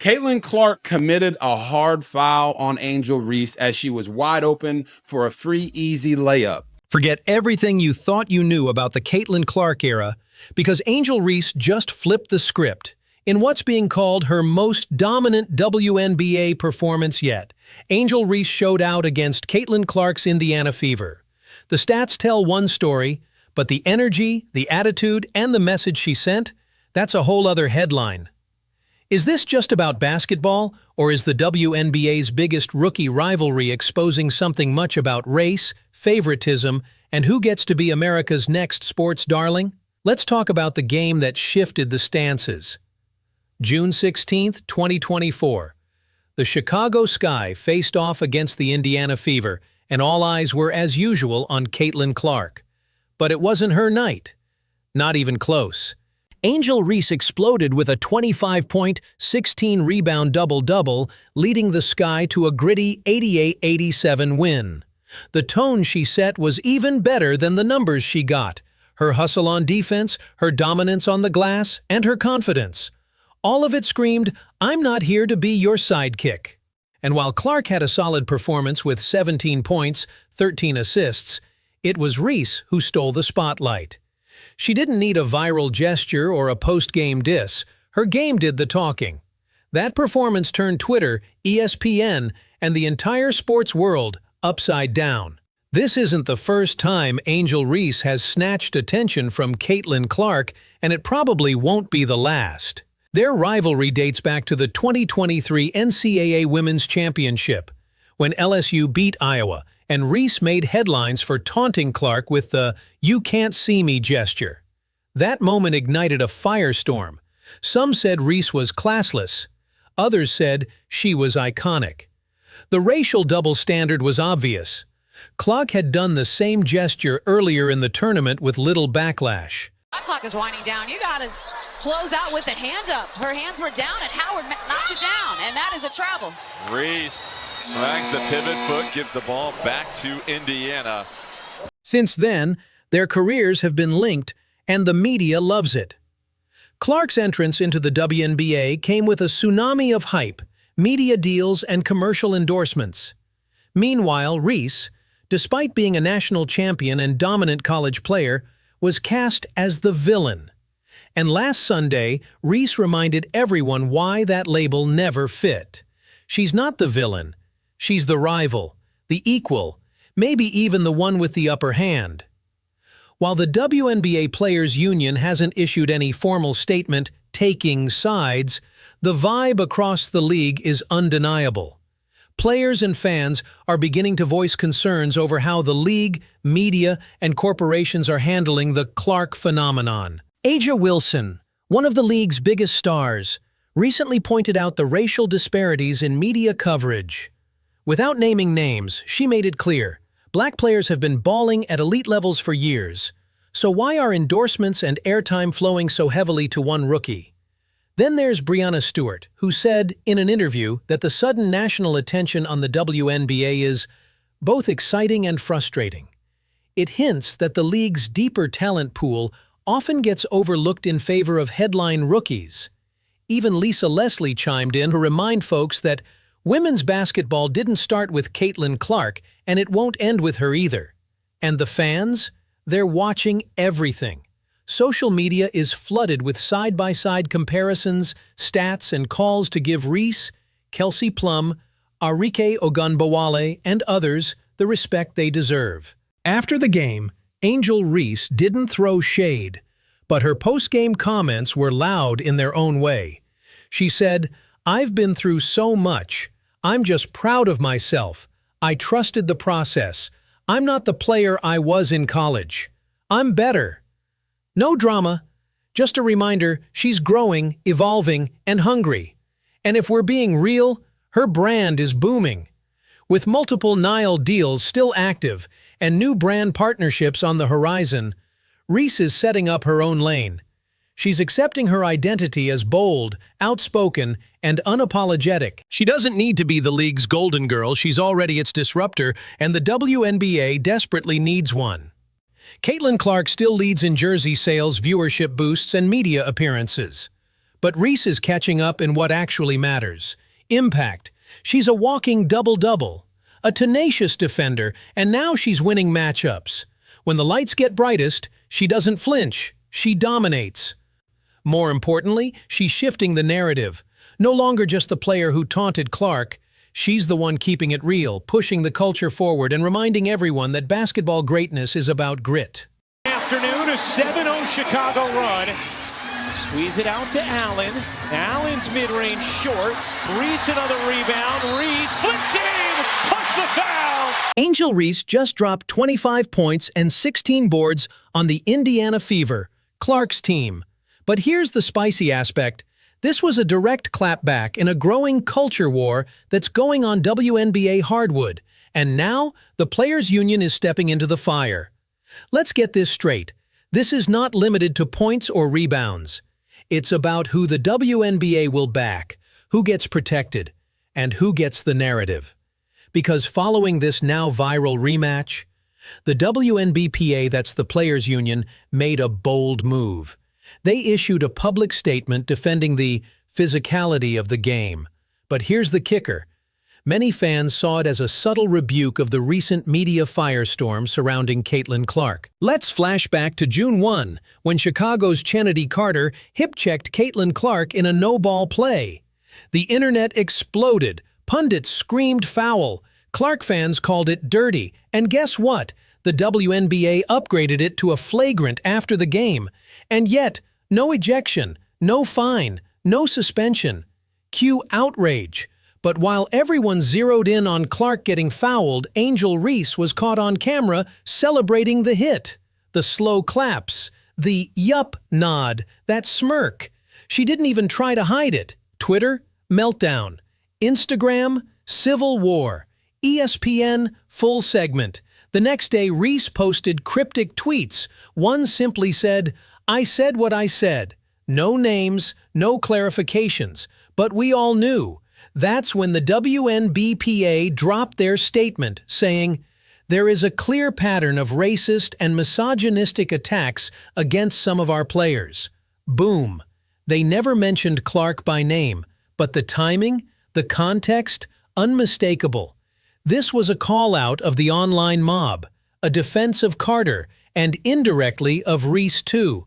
Caitlin Clark committed a hard foul on Angel Reese as she was wide open for a free, easy layup. Forget everything you thought you knew about the Caitlin Clark era, because Angel Reese just flipped the script. In what's being called her most dominant WNBA performance yet, Angel Reese showed out against Caitlin Clark's Indiana Fever. The stats tell one story, but the energy, the attitude, and the message she sent, that's a whole other headline. Is this just about basketball, or is the WNBA's biggest rookie rivalry exposing something much about race, favoritism, and who gets to be America's next sports darling? Let's talk about the game that shifted the stances. June 16, 2024. The Chicago Sky faced off against the Indiana Fever, and all eyes were, as usual, on Caitlin Clark. But it wasn't her night. Not even close. Angel Reese exploded with a 25-point, 16-rebound double-double, leading the Sky to a gritty 88-87 win. The tone she set was even better than the numbers she got. Her hustle on defense, her dominance on the glass, and her confidence. All of it screamed, "I'm not here to be your sidekick." And while Clark had a solid performance with 17 points, 13 assists, it was Reese who stole the spotlight. She didn't need a viral gesture or a post-game diss. Her game did the talking. That performance turned Twitter, ESPN, and the entire sports world upside down. This isn't the first time Angel Reese has snatched attention from Caitlin Clark, and it probably won't be the last. Their rivalry dates back to the 2023 NCAA Women's Championship, when LSU beat Iowa, and Reese made headlines for taunting Clark with the "you can't see me" gesture. That moment ignited a firestorm. Some said Reese was classless. Others said she was iconic. The racial double standard was obvious. Clark had done the same gesture earlier in the tournament with little backlash. That clock is winding down. You got to close out with the hand up. Her hands were down, and Howard knocked it down, and that is a travel. Reese flags the pivot foot, gives the ball back to Indiana. Since then, their careers have been linked, and the media loves it. Clark's entrance into the WNBA came with a tsunami of hype, media deals, and commercial endorsements. Meanwhile, Reese, despite being a national champion and dominant college player, was cast as the villain. And last Sunday, Reese reminded everyone why that label never fit. She's not the villain. She's the rival, the equal, maybe even the one with the upper hand. While the WNBA Players Union hasn't issued any formal statement taking sides, the vibe across the league is undeniable. Players and fans are beginning to voice concerns over how the league, media, and corporations are handling the Clark phenomenon. A'ja Wilson, one of the league's biggest stars, recently pointed out the racial disparities in media coverage. Without naming names, she made it clear, black players have been balling at elite levels for years. So why are endorsements and airtime flowing so heavily to one rookie? Then there's Breanna Stewart, who said in an interview that the sudden national attention on the WNBA is both exciting and frustrating. It hints that the league's deeper talent pool often gets overlooked in favor of headline rookies. Even Lisa Leslie chimed in to remind folks that women's basketball didn't start with Caitlin Clark, and it won't end with her either. And the fans? They're watching everything. Social media is flooded with side-by-side comparisons, stats, and calls to give Reese, Kelsey Plum, Arike Ogunbowale, and others the respect they deserve. After the game, Angel Reese didn't throw shade, but her post-game comments were loud in their own way. She said, "I've been through so much. I'm just proud of myself. I trusted the process. I'm not the player I was in college. I'm better." No drama, just a reminder she's growing, evolving, and hungry. And if we're being real, her brand is booming. With multiple Nile deals still active and new brand partnerships on the horizon, Reese is setting up her own lane. She's accepting her identity as bold, outspoken, and unapologetic. She doesn't need to be the league's golden girl, she's already its disruptor, and the WNBA desperately needs one. Caitlin Clark still leads in jersey sales, viewership boosts, and media appearances. But Reese is catching up in what actually matters. Impact. She's a walking double-double. A tenacious defender, and now she's winning matchups. When the lights get brightest, she doesn't flinch. She dominates. More importantly, she's shifting the narrative. No longer just the player who taunted Clark. She's the one keeping it real, pushing the culture forward and reminding everyone that basketball greatness is about grit. Afternoon, a 7-0 Chicago run. Squeeze it out to Allen. Allen's mid-range short. Reese another rebound. Reese flips it in. Plus the foul. Angel Reese just dropped 25 points and 16 boards on the Indiana Fever, Clark's team. But here's the spicy aspect. This was a direct clapback in a growing culture war that's going on WNBA hardwood, and now the Players Union is stepping into the fire. Let's get this straight. This is not limited to points or rebounds. It's about who the WNBA will back, who gets protected, and who gets the narrative. Because following this now viral rematch, the WNBPA, that's the Players Union, made a bold move. They issued a public statement defending the physicality of the game. But here's the kicker. Many fans saw it as a subtle rebuke of the recent media firestorm surrounding Caitlin Clark. Let's flash back to June 1, when Chicago's Chennedy Carter hip-checked Caitlin Clark in a no-ball play. The internet exploded. Pundits screamed foul. Clark fans called it dirty. And guess what? The WNBA upgraded it to a flagrant after the game. And yet, no ejection, no fine, no suspension. Cue outrage. But while everyone zeroed in on Clark getting fouled, Angel Reese was caught on camera celebrating the hit. The slow claps, the yup nod, that smirk. She didn't even try to hide it. Twitter, meltdown. Instagram, civil war. ESPN, full segment. The next day, Reese posted cryptic tweets. One simply said, "I said what I said." No names, no clarifications. But we all knew. That's when the WNBPA dropped their statement, saying, "There is a clear pattern of racist and misogynistic attacks against some of our players." Boom. They never mentioned Clark by name, but the timing, the context, unmistakable. This was a call-out of the online mob, a defense of Carter, and indirectly of Reese too.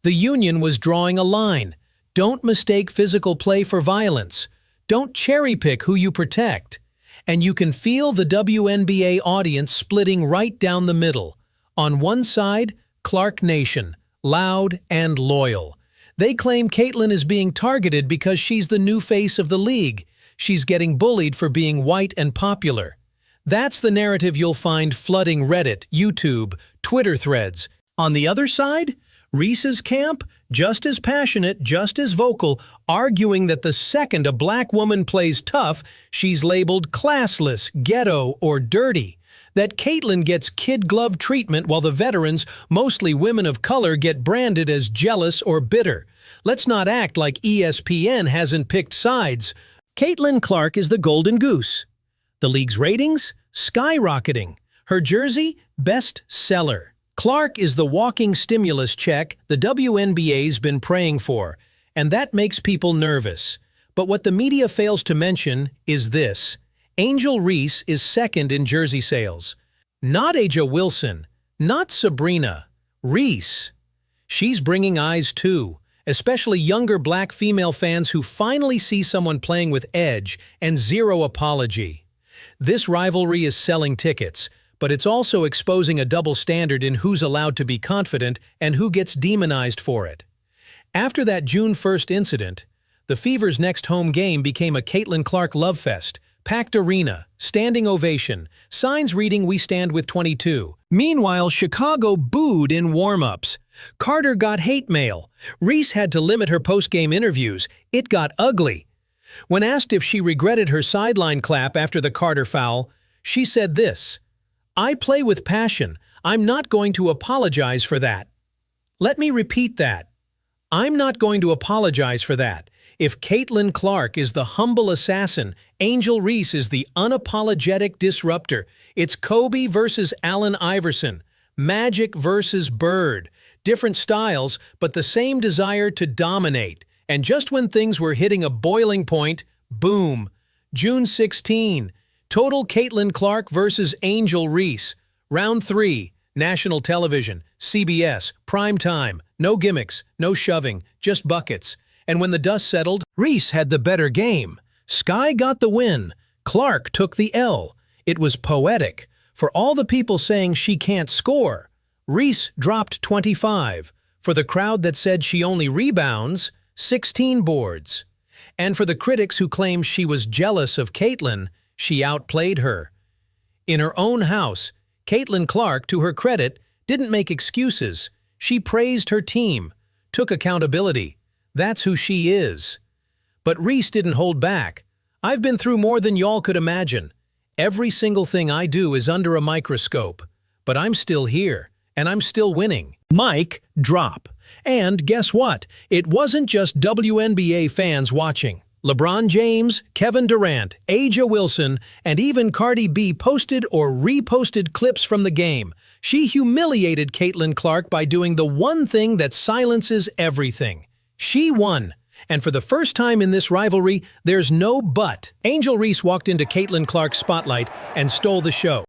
The union was drawing a line. Don't mistake physical play for violence. Don't cherry-pick who you protect. And you can feel the WNBA audience splitting right down the middle. On one side, Clark Nation, loud and loyal. They claim Caitlin is being targeted because she's the new face of the league. She's getting bullied for being white and popular. That's the narrative you'll find flooding Reddit, YouTube, Twitter threads. On the other side, Reese's camp, just as passionate, just as vocal, arguing that the second a black woman plays tough, she's labeled classless, ghetto, or dirty. That Caitlin gets kid glove treatment while the veterans, mostly women of color, get branded as jealous or bitter. Let's not act like ESPN hasn't picked sides. Caitlin Clark is the golden goose. The league's ratings? Skyrocketing. Her jersey? Best seller. Clark is the walking stimulus check the WNBA's been praying for, and that makes people nervous. But what the media fails to mention is this. Angel Reese is second in jersey sales. Not Aja Wilson, not Sabrina, Reese. She's bringing eyes too, especially younger black female fans who finally see someone playing with edge and zero apology. This rivalry is selling tickets, but it's also exposing a double standard in who's allowed to be confident and who gets demonized for it. After that June 1st incident, the Fever's next home game became a Caitlin Clark love fest, packed arena, standing ovation, signs reading "We stand with 22." Meanwhile, Chicago booed in warm-ups. Carter got hate mail. Reese had to limit her post-game interviews. It got ugly. When asked if she regretted her sideline clap after the Carter foul, she said this, "I play with passion. I'm not going to apologize for that." Let me repeat that. I'm not going to apologize for that. If Caitlin Clark is the humble assassin, Angel Reese is the unapologetic disruptor. It's Kobe versus Allen Iverson, Magic versus Bird. Different styles, but the same desire to dominate. And just when things were hitting a boiling point, boom! June 16, total Caitlin Clark versus Angel Reese. Round 3, national television, CBS, prime time, no gimmicks, no shoving, just buckets. And when the dust settled, Reese had the better game. Sky got the win. Clark took the L. It was poetic. For all the people saying she can't score, Reese dropped 25. For the crowd that said she only rebounds, 16 boards. And for the critics who claimed she was jealous of Caitlin, she outplayed her. In her own house, Caitlin Clark, to her credit, didn't make excuses. She praised her team, took accountability. That's who she is. But Reese didn't hold back. I've been through more than y'all could imagine. Every single thing I do is under a microscope. But I'm still here, and I'm still winning. Mic drop. And guess what? It wasn't just WNBA fans watching. LeBron James, Kevin Durant, A'ja Wilson, and even Cardi B posted or reposted clips from the game. She humiliated Caitlin Clark by doing the one thing that silences everything. She won. And for the first time in this rivalry, there's no but. Angel Reese walked into Caitlin Clark's spotlight and stole the show.